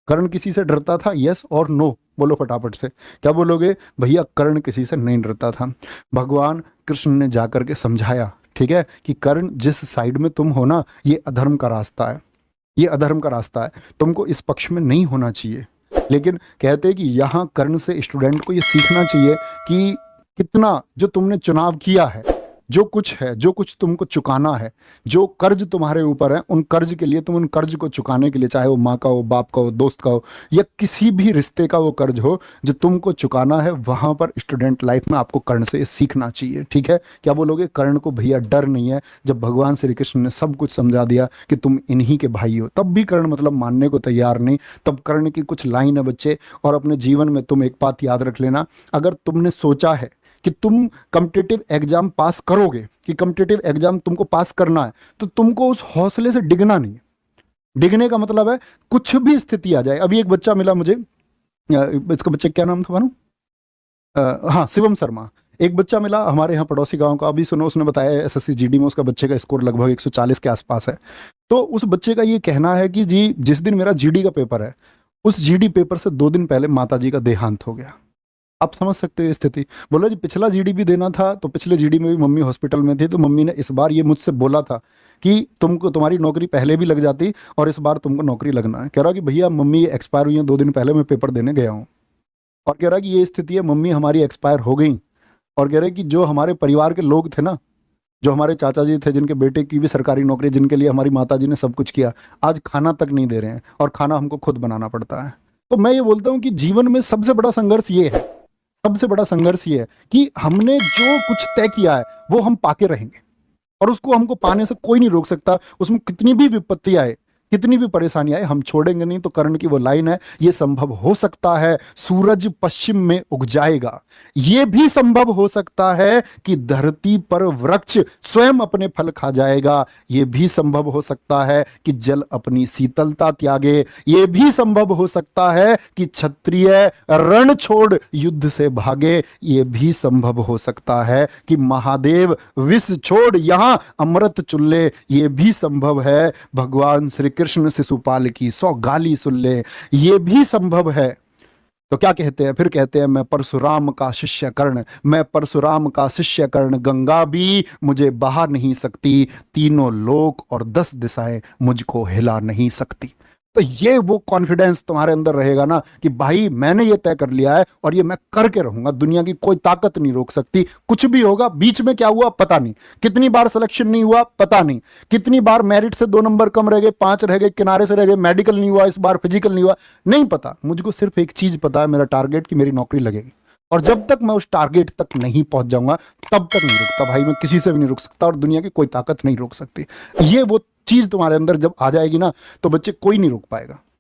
कर्ण किसी से डरता था? यस और नो बोलो फटाफट से। क्या बोलोगे? भैया कर्ण किसी से नहीं डरता था। भगवान कृष्ण ने जाकर के समझाया, ठीक है, कि कर्ण जिस साइड में तुम हो ना, ये अधर्म का रास्ता है, ये अधर्म का रास्ता है, तुमको इस पक्ष में नहीं होना चाहिए। लेकिन कहते हैं कि यहाँ कर्ण से स्टूडेंट को ये सीखना चाहिए कि कितना जो तुमने चुनाव किया है, जो कुछ है, जो कुछ तुमको चुकाना है, जो कर्ज तुम्हारे ऊपर है, उन कर्ज के लिए तुम उन कर्ज को चुकाने के लिए, चाहे वो माँ का हो, बाप का हो, दोस्त का हो, या किसी भी रिश्ते का वो कर्ज हो जो तुमको चुकाना है, वहां पर स्टूडेंट लाइफ में आपको कर्ण से सीखना चाहिए। ठीक है, क्या बोलोगे? कर्ण को भैया डर नहीं है। जब भगवान श्री कृष्ण ने सब कुछ समझा दिया कि तुम इन्हीं के भाई हो, तब भी कर्ण मतलब मानने को तैयार नहीं। तब कर्ण की कुछ लाइन है बच्चे, और अपने जीवन में तुम एक बात याद रख लेना, अगर तुमने सोचा है कि तुम कॉम्पिटिटिव एग्जाम पास करोगे, कि कॉम्पिटिटिव एग्जाम तुमको पास करना है, तो तुमको उस हौसले से डिगना नहीं है। डिगने का मतलब है कुछ भी स्थिति आ जाए। अभी एक बच्चा मिला मुझे, इसका बच्चे क्या नाम था मानो, हाँ शिवम शर्मा। एक बच्चा मिला हमारे यहाँ पड़ोसी गांव का, अभी सुनो, उसने बताया एसएससी जीडी में उसका बच्चे का स्कोर लगभग 140 के आसपास है। तो उस बच्चे का ये कहना है कि जी जिस दिन मेरा जीडी का पेपर है, उस जीडी पेपर से 2 दिन पहले माताजी का देहांत हो गया। आप समझ सकते हो ये स्थिति। बोला जी पिछला जीडी भी देना था, तो पिछले जीडी में भी मम्मी हॉस्पिटल में थी, तो मम्मी ने इस बार ये मुझसे बोला था कि तुमको तुम्हारी नौकरी पहले भी लग जाती और इस बार तुमको नौकरी लगना है। कह रहा कि भैया मम्मी एक्सपायर हुई है 2 दिन पहले, मैं पेपर देने गया हूँ। और कह रहा कि ये स्थिति है, मम्मी हमारी एक्सपायर हो गई। और कह रहे कि जो हमारे परिवार के लोग थे ना, जो हमारे चाचा जी थे जिनके बेटे की भी सरकारी नौकरी, जिनके लिए हमारी माता जी ने सब कुछ किया, आज खाना तक नहीं दे रहे हैं, और खाना हमको खुद बनाना पड़ता है। तो मैं ये बोलता हूँ कि जीवन में सबसे बड़ा संघर्ष ये है, सबसे बड़ा संघर्ष ये है कि हमने जो कुछ तय किया है वो हम पाके रहेंगे, और उसको हमको पाने से कोई नहीं रोक सकता। उसमें कितनी भी विपत्ति आए, कितनी भी परेशानी आए, हम छोड़ेंगे नहीं। तो कर्ण की वो लाइन है, ये संभव हो सकता है सूरज पश्चिम में उग जाएगा, ये भी संभव हो सकता है कि धरती पर वृक्ष स्वयं अपने फल खा जाएगा, ये भी संभव हो सकता है कि जल अपनी शीतलता त्यागे, ये भी संभव हो सकता है कि क्षत्रिय रण छोड़ युद्ध से भागे, ये भी संभव हो सकता है कि महादेव विष छोड़ यहां अमृत चुल्ले, ये भी संभव है भगवान श्री कृष्ण शिशुपाल की 100 गाली सुन ले, ये भी संभव है। तो क्या कहते हैं फिर? कहते हैं मैं परशुराम का शिष्य कर्ण, मैं परशुराम का शिष्य कर्ण, गंगा भी मुझे बहा नहीं सकती, तीनों लोक और 10 दिशाएं मुझको हिला नहीं सकती। तो ये वो कॉन्फिडेंस तुम्हारे अंदर रहेगा ना कि भाई मैंने ये तय कर लिया है और ये मैं करके रहूंगा, दुनिया की कोई ताकत नहीं रोक सकती। कुछ भी होगा, बीच में क्या हुआ पता नहीं, कितनी बार सिलेक्शन नहीं हुआ पता नहीं, कितनी बार मेरिट से 2 नंबर कम रह गए, 5 रह गए, किनारे से रह गए, मेडिकल नहीं हुआ इस बार, फिजिकल नहीं हुआ, नहीं पता। मुझको सिर्फ एक चीज पता है, मेरा टारगेट कि मेरी नौकरी लगेगी, और जब तक मैं उस टारगेट तक नहीं पहुंच जाऊंगा तब तक नहीं रुकता भाई, मैं किसी से भी नहीं रुक सकता, और दुनिया की कोई ताकत नहीं रोक सकती। ये वो चीज तुम्हारे अंदर जब आ जाएगी ना, तो बच्चे कोई नहीं रोक पाएगा।